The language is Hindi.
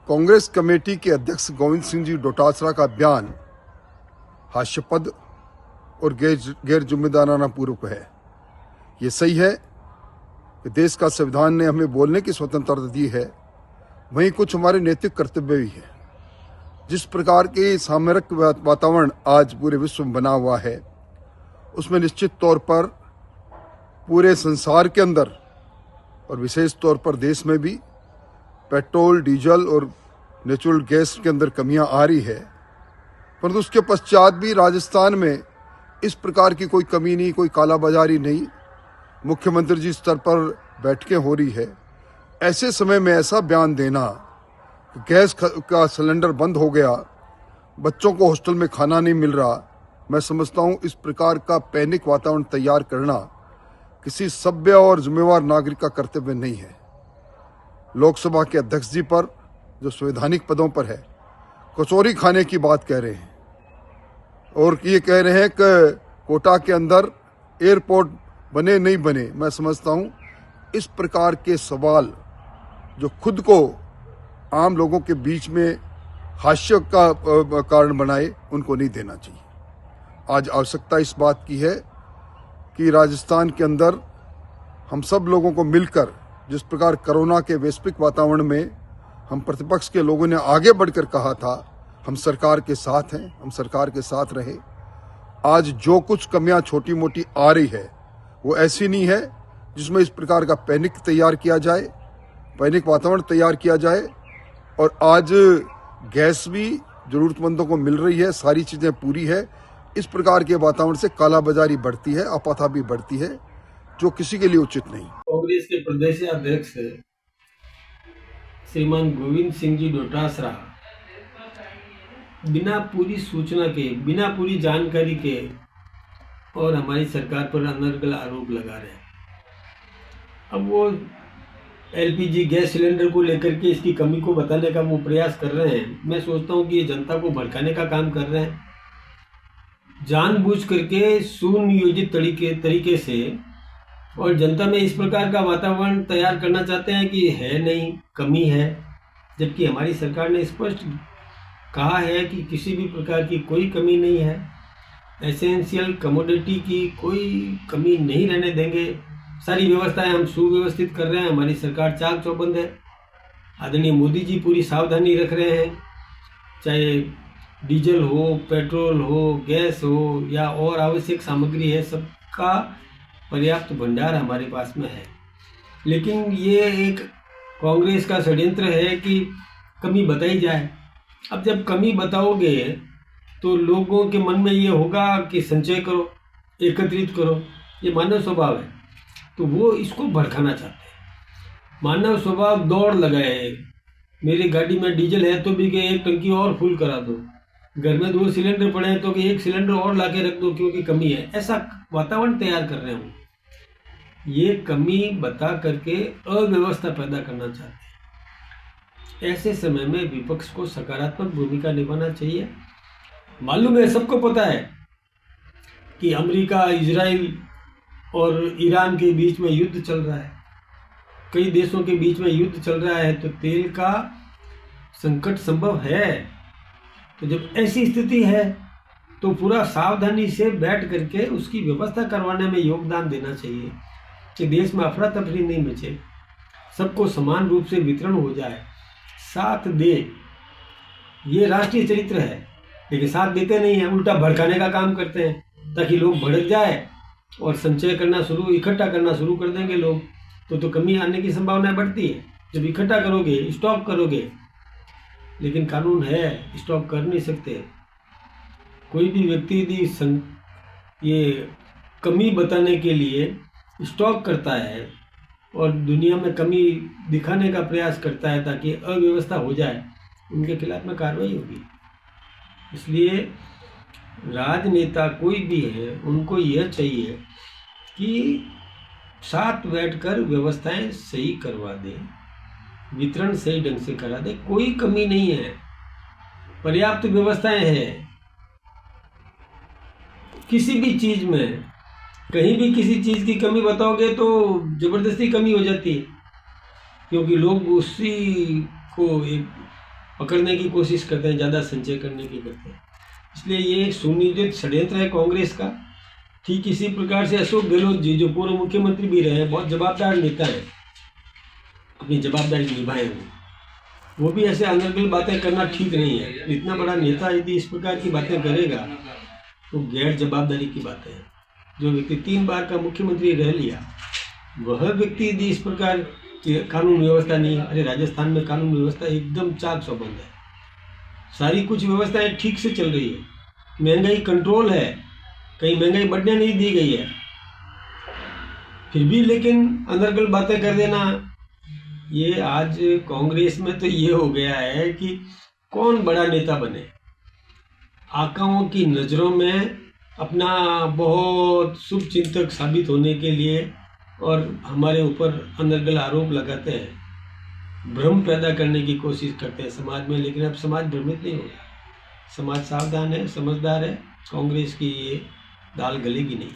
कांग्रेस कमेटी के अध्यक्ष गोविंद सिंह जी डोटासरा का बयान हास्यास्पद और गैर जिम्मेदाराना पूर्वक है। ये सही है कि देश का संविधान ने हमें बोलने की स्वतंत्रता दी है, वहीं कुछ हमारे नैतिक कर्तव्य भी है। जिस प्रकार के सामरिक वातावरण आज पूरे विश्व में बना हुआ है, उसमें निश्चित तौर पर पूरे संसार के अंदर और विशेष तौर पर देश में भी पेट्रोल, डीजल और नेचुरल गैस के अंदर कमियां आ रही है। परंतु उसके पश्चात भी राजस्थान में इस प्रकार की कोई कमी नहीं, कोई कालाबाजारी नहीं। मुख्यमंत्री जी स्तर पर बैठकें हो रही है। ऐसे समय में ऐसा बयान देना कि गैस का सिलेंडर बंद हो गया, बच्चों को हॉस्टल में खाना नहीं मिल रहा, मैं समझता हूं इस प्रकार का पैनिक वातावरण तैयार करना किसी सभ्य और जिम्मेवार नागरिक का कर्तव्य नहीं है। लोकसभा के अध्यक्ष जी पर, जो संवैधानिक पदों पर है, कचौरी खाने की बात कह रहे हैं और ये कह रहे हैं कि कोटा के अंदर एयरपोर्ट बने नहीं बने। मैं समझता हूं इस प्रकार के सवाल जो खुद को आम लोगों के बीच में हास्य का कारण बनाए, उनको नहीं देना चाहिए। आज आवश्यकता इस बात की है कि राजस्थान के अंदर हम सब लोगों को मिलकर, जिस प्रकार कोरोना के वैश्विक वातावरण में हम प्रतिपक्ष के लोगों ने आगे बढ़कर कहा था हम सरकार के साथ हैं, हम सरकार के साथ रहे। आज जो कुछ कमियां छोटी मोटी आ रही है वो ऐसी नहीं है जिसमें इस प्रकार का पैनिक तैयार किया जाए, पैनिक वातावरण तैयार किया जाए। और आज गैस भी जरूरतमंदों को मिल रही है, सारी चीजें पूरी है। इस प्रकार के वातावरण से कालाबाजारी बढ़ती है, अपाथा भी बढ़ती है, जो किसी के लिए उचित नहीं। कांग्रेस के प्रदेश अध्यक्ष श्रीमान गोविंद सिंह जी डोटासरा बिना पूरी सूचना के, बिना पूरी जानकारी के और हमारी सरकार पर अनर्गल आरोप लगा रहे हैं। अब वो एलपीजी गैस सिलेंडर को लेकर के इसकी कमी को बताने का वो प्रयास कर रहे हैं। मैं सोचता हूँ कि ये जनता को भड़काने का काम कर रहे हैं, जानबूझ करके सुनियोजित तरीके से, और जनता में इस प्रकार का वातावरण तैयार करना चाहते हैं कि है नहीं, कमी है। जबकि हमारी सरकार ने स्पष्ट कहा है कि किसी भी प्रकार की कोई कमी नहीं है, एसेंशियल कमोडिटी की कोई कमी नहीं रहने देंगे। सारी व्यवस्थाएं हम सुव्यवस्थित कर रहे हैं, हमारी सरकार चाक चौबंद है। आदरणीय मोदी जी पूरी सावधानी रख रहे हैं, चाहे डीजल हो, पेट्रोल हो, गैस हो या और आवश्यक सामग्री है, सबका पर्याप्त भंडार हमारे पास में है। लेकिन ये एक कांग्रेस का षड्यंत्र है कि कमी बताई जाए। अब जब कमी बताओगे तो लोगों के मन में ये होगा कि संचय करो, एकत्रित करो, ये मानव स्वभाव है। तो वो इसको भड़काना चाहते हैं। मानव स्वभाव दौड़ लगाए, मेरी गाड़ी में डीजल है तो भी कि एक टंकी और फुल करा दो, घर में 2 सिलेंडर पड़े हैं तो कि एक सिलेंडर और लाके रख दो क्योंकि कमी है। ऐसा वातावरण तैयार कर रहे हैं। ये कमी बता करके अव्यवस्था पैदा करना चाहते हैं। ऐसे समय में विपक्ष को सकारात्मक भूमिका निभाना चाहिए। मालूम है, सबको पता है कि अमेरिका, इजराइल और ईरान के बीच में युद्ध चल रहा है, कई देशों के बीच में युद्ध चल रहा है, तो तेल का संकट संभव है। तो जब ऐसी स्थिति है तो पूरा सावधानी से बैठ करके उसकी व्यवस्था करवाने में योगदान देना चाहिए कि देश में अफरा तफरी नहीं मचे, सबको समान रूप से वितरण हो जाए, साथ दे। ये राष्ट्रीय चरित्र है, लेकिन साथ देते नहीं है, उल्टा भड़काने का काम करते हैं ताकि लोग भड़क जाए और संचय करना इकट्ठा करना शुरू कर देंगे लोग, तो कमी आने की संभावना बढ़ती है। जब इकट्ठा करोगे, स्टॉक करोगे, लेकिन कानून है स्टॉक कर नहीं सकते। कोई भी व्यक्ति यदि ये कमी बताने के लिए स्टॉक करता है और दुनिया में कमी दिखाने का प्रयास करता है ताकि अव्यवस्था हो जाए, उनके खिलाफ में कार्रवाई होगी। इसलिए राजनेता कोई भी है, उनको यह चाहिए कि साथ बैठकर व्यवस्थाएं सही करवा दें, वितरण सही ढंग से करा दे। कोई कमी नहीं है, पर्याप्त व्यवस्थाएं हैं। किसी भी चीज में, कहीं भी किसी चीज की कमी बताओगे तो जबरदस्ती कमी हो जाती है, क्योंकि लोग उसी को एक पकड़ने की कोशिश करते हैं, ज़्यादा संचय करने की करते हैं। इसलिए ये एक सुनियोजित षड्यंत्र है कांग्रेस का। ठीक इसी प्रकार से अशोक गहलोत जी, जो पूर्व मुख्यमंत्री भी रहे हैं, बहुत जवाबदार नेता हैं, अपनी जवाबदारी निभाए वो भी ऐसे अनर्गल बातें करना ठीक नहीं है। इतना बड़ा नेता यदि इस प्रकार की बातें करेगा तो गैर जवाबदारी की बातें हैं। जो व्यक्ति 3 बार का मुख्यमंत्री रह लिया, वह व्यक्ति यदि इस प्रकार की कानून व्यवस्था नहीं, अरे राजस्थान में कानून व्यवस्था एकदम चाक चौबंद है, सारी कुछ व्यवस्थाएं ठीक से चल रही है, महंगाई कंट्रोल है, कहीं महंगाई बढ़ने नहीं दी गई है, फिर भी लेकिन अनर्गल बातें कर देना। ये आज कांग्रेस में तो ये हो गया है कि कौन बड़ा नेता बने, आकाओं की नज़रों में अपना बहुत शुभ चिंतक साबित होने के लिए और हमारे ऊपर अनर्गल आरोप लगाते हैं, भ्रम पैदा करने की कोशिश करते हैं समाज में। लेकिन अब समाज भ्रमित नहीं होगा, समाज सावधान है, समझदार है, कांग्रेस की ये दाल गलेगी नहीं।